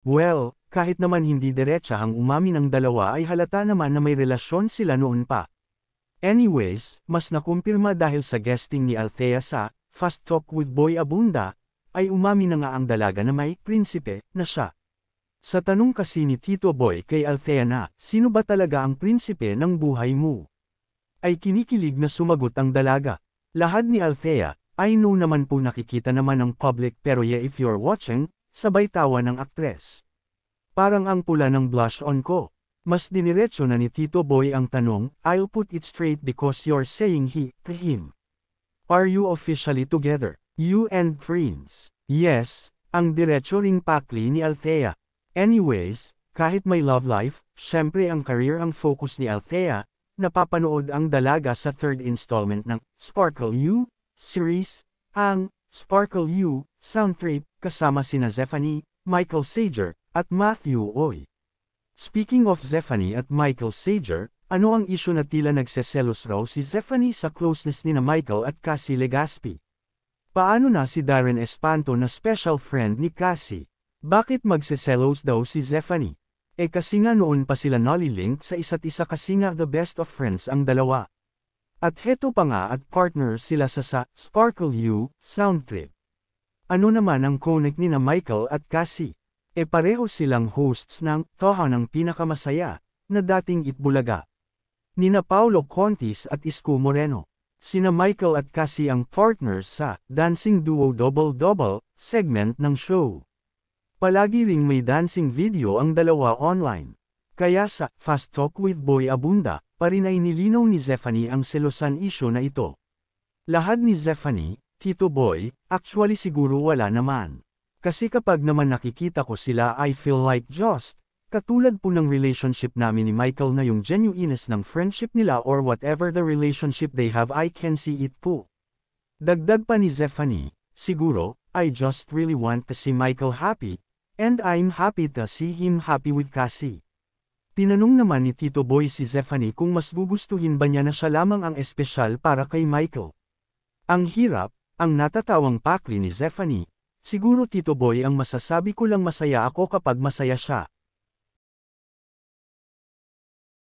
Well, kahit naman hindi diretsa ang umamin ng dalawa ay halata naman na may relasyon sila noon pa. Anyways, mas nakumpirma dahil sa guesting ni Althea sa Fast Talk with Boy Abunda, ay umamin na nga ang dalaga na may prinsipe na siya. Sa tanong kasi ni Tito Boy kay Althea na, sino ba talaga ang prinsipe ng buhay mo? Ay kinikilig na sumagot ang dalaga. Lahad ni Althea, I know naman po nakikita naman ng public pero yeah if you're watching, sabay tawa ng aktres. Parang ang pula ng blush on ko. Mas diniretso na ni Tito Boy ang tanong, I'll put it straight because you're saying he, to him. Are you officially together? You and friends? Yes, ang diretso ring pakli ni Althea. Anyways, kahit may love life, syempre ang career ang focus ni Althea, napapanood ang dalaga sa third installment ng Sparkle You series, ang Sparkle You Sound Trip, kasama sina Zephanie, Michael Sager, at Matthew Oy. Speaking of Zephanie at Michael Sager, ano ang isyu na tila nagseselos raw si Zephanie sa closeness ni na Michael at Cassie Legaspi? Paano na si Darren Espanto na special friend ni Cassie? Bakit magseselos daw si Zephanie? Kasi nga noon pa sila nolly-linked sa isa't isa kasi nga the best of friends ang dalawa. At heto pa nga at partner sila sa Sparkle You Sound Trip. Ano naman ang connect ni na Michael at Cassie? Pareho silang hosts ng Toha ng Pinakamasaya, na dating Itbulaga. Nina Paulo Contis at Isko Moreno. Sina Michael at Cassie ang partners sa Dancing Duo Double-Double segment ng show. Palagi ring may dancing video ang dalawa online. Kaya sa Fast Talk with Boy Abunda, pa rin ay nilinaw ni Zephanie ang selosan issue na ito. Lahad ni Zephanie, Tito Boy, actually siguro wala naman. Kasi kapag naman nakikita ko sila I feel like just, katulad po ng relationship namin ni Michael na yung genuineness ng friendship nila or whatever the relationship they have I can see it po. Dagdag pa ni Zephanie, siguro, I just really want to see Michael happy, and I'm happy to see him happy with Cassie. Tinanong naman ni Tito Boy si Zephanie kung mas gugustuhin ba niya na siya lamang ang espesyal para kay Michael. Ang hirap, ang natatawang pakli ni Zephanie, siguro Tito Boy ang masasabi ko lang masaya ako kapag masaya siya.